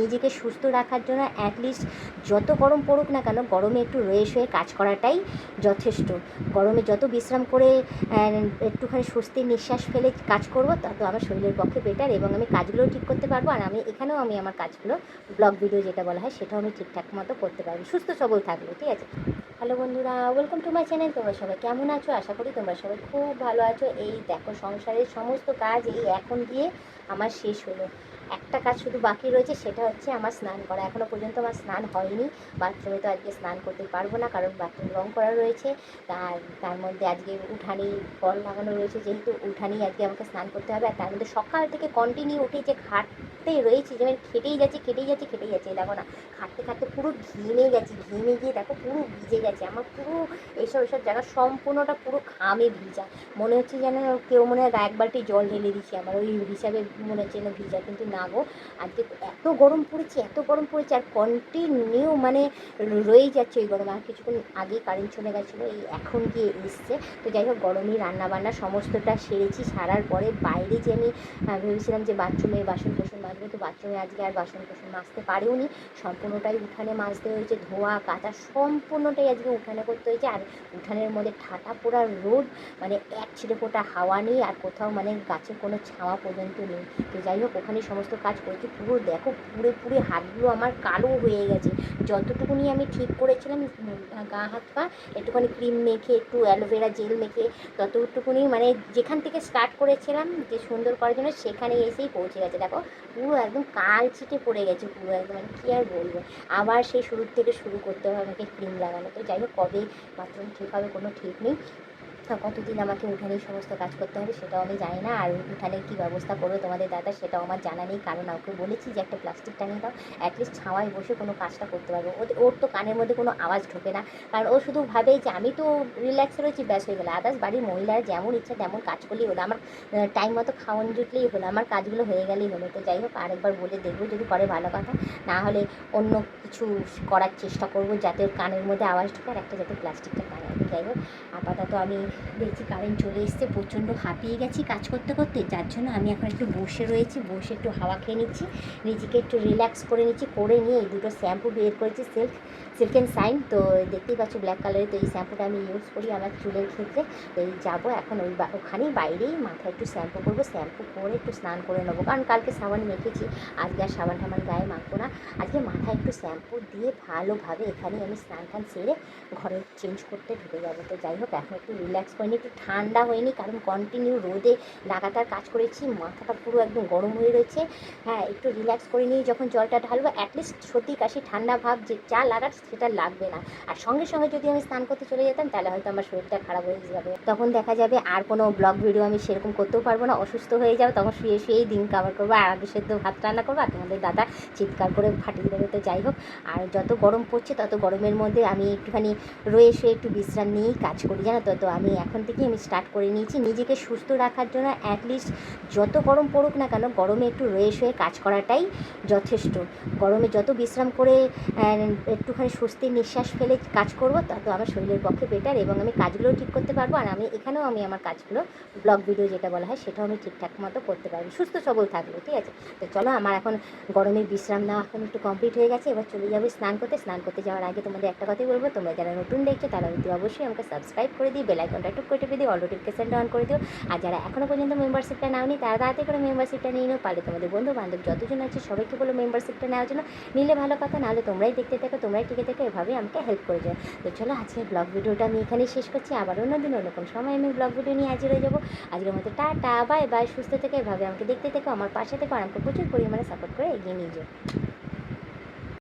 নিজেকে সুস্থ রাখার জন্য অ্যাটলিস্ট যত গরম পড়ুক না কেন গরমে একটু রয়ে শুয়ে কাজ করাটাই যথেষ্ট। গরমে যত বিশ্রাম করে একটুখানি স্বস্তির নিঃশ্বাস ফেলে কাজ করব তত আমার শরীরের পক্ষে বেটার, এবং আমি কাজগুলোও ঠিক করতে পারবো। আর আমি এখানেও আমার কাজগুলো ব্লগ ভিডিও যেটা বলা হয় সেটাও আমি ঠিকঠাক মতো করতে পারবো সুস্থ সবল থাকলে। ঠিক আছে। হ্যালো বন্ধুরা, ওয়েলকাম টু মাই চ্যানেল। তোমরা সবাই কেমন আছো? আশা করি তোমরা সবাই খুব ভালো আছো। এই দেখো, সংসারের সমস্ত কাজ এই এখন দিয়ে আমার শেষ হলো। একটা কাজ শুধু বাকি রয়েছে, সেটা হচ্ছে আমার স্নান করা। এখনও পর্যন্ত আমার স্নান হয়নি। বাথরুমে তো আজকে স্নান করতে পারবো না, কারণ বাথরুম রং করা রয়েছে। তার মধ্যে আজকে উঠানে কল লাগানো রয়েছে, যেহেতু উঠানেই আজকে আমাকে স্নান করতে হবে। আর তার মধ্যে সকাল থেকে কন্টিনিউ উঠে যে খাটতে রয়েছি, যে আমি খেটেই যাচ্ছি। দেখো না, খাটতে খাটতে পুরো ঘেমে গিয়ে দেখো পুরো ভিজে গেছে। আমার পুরো এইসব জায়গা সম্পূর্ণটা পুরো ঘামে ভিজা। মনে হচ্ছে যেন কেউ মনে হয় 1 বালতি জল ঢেলে দিচ্ছে আমার, ওই হিসাবে মনে হচ্ছে যেন ভিজা। কিন্তু না গো, আজকে এত গরম পড়েছে আর কন্টিনিউ মানে রয়েই যাচ্ছে ওই গরম। আর কিছুক্ষণ আগেই কারেন্ট চলে গেছিলো, এই এখন গিয়ে এসছে। তো যাই হোক, গরমই রান্নাবান্না সমস্তটা সেরেছি। সারার পরে বাইরে যে আমি ভেবেছিলাম যে বাথরুমে বাসন কোসন মাজবো, তো বাথরুমে আজকে আর বাসন কোসন মাজতে পারেও নি। সম্পূর্ণটাই উঠানে মাজতে হয়েছে, ধোয়া কাচা সম্পূর্ণটাই আজকে উঠানে করতে হয়েছে। আর উঠানের মধ্যে ঠাটা পোড়া রোদ, মানে এক ছিটেফোঁটা হাওয়া নেই, আর কোথাও মানে গাছের কোনো ছাওয়া পর্যন্ত নেই। তো যাই হোক, ওখানে সমস্ত কাজ করছি। পুরো দেখো, পুরো হাতগুলো আমার কালো হয়ে গেছে। যতটুকুনি আমি ঠিক করেছিলাম গা হাত পা একটুখানি ক্রিম মেখে, একটু অ্যালোভেরা জেল মেখে, ততটুকুনি মানে যেখান থেকে স্টার্ট করেছিলাম যে সুন্দর করার জন্য, সেখানে এসেই পৌঁছে গেছে। দেখো পুরো একদম কাল ছিটে পড়ে গেছে পুরো একদম, মানে কী আর বলবো। আবার সেই শুরুর থেকে শুরু করতে হবে আমাকে ক্রিম লাগানো। তো যাই হোক, কবে বাথরুম ঠিক হবে কোনো ঠিক নেই। কতদিন আমাকে উঠানেই সমস্ত কাজ করতে হবে সেটাও আমি জানি না। আর উঠানে কী ব্যবস্থা করবে তোমাদের দাদা সেটাও আমার জানা নেই, কারণ ওকে বলেছি যে একটা প্লাস্টিক টানিয়ে দাও, অ্যাটলিস্ট ছাওয়ায় বসে কোনো কাজটা করতে পারবো। ওর তো কানের মধ্যে কোনো আওয়াজ ঢোকে না, কারণ ও শুধু ভাবে যে আমি তো রিল্যাক্সে রয়েছি, ব্যাস হয়ে গেলো। আদার্স বাড়ির মহিলারা যেমন ইচ্ছা তেমন কাজ করলেই হলো, আমার টাইম মতো খাওয়ান জুটলেই হলো, আমার কাজগুলো হয়ে গেলেই হলো। তো যাই হোক, আরেকবার বলে দেখবো, যদি করে ভালো কথা, না হলে অন্য কিছু করার চেষ্টা করবো যাতে ওর কানের মধ্যে আওয়াজ ঢোকে, আর একটা যাতে প্লাস্টিকটা টাঙায়। যাই হোক, আপাতত আমি দেখছি কারেন্ট চলে এসছে, প্রচণ্ড হাঁপিয়ে গেছি কাজ করতে করতে, যার জন্য আমি এখন একটু বসে রয়েছি, বসে একটু হাওয়া খেয়ে নিচ্ছি, নিজেকে একটু রিল্যাক্স করে নিচ্ছি। করে নিয়ে এই দুটো শ্যাম্পু বের করেছি, সিল্ক অ্যান্ড শাইন। তো দেখতেই পাচ্ছ ব্ল্যাক কালারের। তো এই শ্যাম্পুটা আমি ইউজ করি আমার চুলের ক্ষেত্রে। তো এই যাবো এখন ওখানেই বাইরেই মাথায় একটু শ্যাম্পু করবো, শ্যাম্পু করে একটু স্নান করে নেবো, কারণ কালকে সাবান মেখেছি, আজকে আর সাবান টাবান গায়ে মাখবো না। আজকে মাথায় একটু শ্যাম্পু দিয়ে ভালোভাবে এখানেই আমি স্নান টান সেরে ঘরে চেঞ্জ করতে ঢুকে যাবো। তো যাই হোক, এখন একটু রিল্যাক্স করে নিই, একটু ঠান্ডা হয়নি, কারণ কন্টিনিউ রোদে লাগাতার কাজ করেছি, মাথাটা পুরো একদম গরম হয়ে রয়েছে। হ্যাঁ, একটু রিল্যাক্স করে নিয়ে যখন জলটা ঢালবো, অ্যাটলিস্ট সর্দি কাশি ঠান্ডা ভাব যে যা লাগার সেটা লাগবে না। আর সঙ্গে সঙ্গে যদি আমি স্নান করতে চলে যেতাম, তাহলে হয়তো আমার শরীরটা খারাপ হয়ে যাবে। তখন দেখা যাবে আর কোনো ব্লগ ভিডিও আমি সেরকম করতেও পারবো না, অসুস্থ হয়ে যাবে। তখন শুয়েই দিন কাভার করবো, আর আগে সেদ্ধ ভাত রান্না করবো, আর তোমাদের দাদা চিৎকার করে ফাটিয়ে দেবে। তো যাই হোক, আর যত গরম পড়ছে তত গরমের মধ্যে আমি একটুখানি রয়ে শুয়ে একটু বিশ্রাম নিয়েই কাজ করি, জানো তো। তো আমি এখন থেকেই আমি স্টার্ট করে নিয়েছি নিজেকে সুস্থ রাখার জন্য। অ্যাটলিস্ট যত গরম পড়ুক না কেন গরমে একটু রয়ে শুয়ে কাজ করাটাই যথেষ্ট। গরমে যত বিশ্রাম করে একটুখানি স্বস্তির নিঃশ্বাস ফেলে কাজ করব তত আমার শরীরের পক্ষে বেটার, এবং আমি কাজগুলোও ঠিক করতে পারবো। আর আমি এখানেও আমার কাজগুলো ব্লগ ভিডিও যেটা বলা হয় সেটাও আমি ঠিকঠাক মতো করতে পারবো সুস্থ সবল থাকবো। ঠিক আছে। তো চলো, আমার এখন গরমের বিশ্রাম নেওয়া এখন একটু কমপ্লিট হয়ে গেছে, এবার চলে যাবো স্নান করতে। স্নান করতে যাওয়ার আগে তোমাদের একটা কথাই বলবো, তোমরা যারা নতুন দেখছো তারা কিন্তু অবশ্যই আমাকে সাবস্ক্রাইব করে দিই, বেল আইকনটা টুক করে টিপে দিও, অল নোটিফিকেশনটা অন করে দিও। আর যারা এখনও পর্যন্ত মেম্বারশিপটা নাওনি তারা তাড়াতাড়ি করে মেম্বারশিপটা নিয়ে নাও। পারলে তোমাদের বন্ধু বান্ধব যতজন আছে সবাইকে বলো মেম্বারশিপটা নেওয়ার জন্য। নিলে ভালো কথা, নাহলে তোমরাই দেখতে থাকো, তোমরাই টিকে থাকো, এভাবে আমাকে হেল্প করে যাও। তো চলো, আজকে ব্লগ ভিডিওটা আমি এখানেই শেষ করছি। আবার অন্যদিন অন্য কোনো সময় আমি ব্লগ ভিডিও নিয়ে হাজির হয়ে যাবো। আজকের মতো টাটা, বাই বাই, সুস্থ থেকে এভাবে আমাকে দেখতে থাকো, আমার পাশে থেকে, আর আমাকে প্রচুর পরিমাণে সাপোর্ট করে এগিয়ে নিয়ে যাও।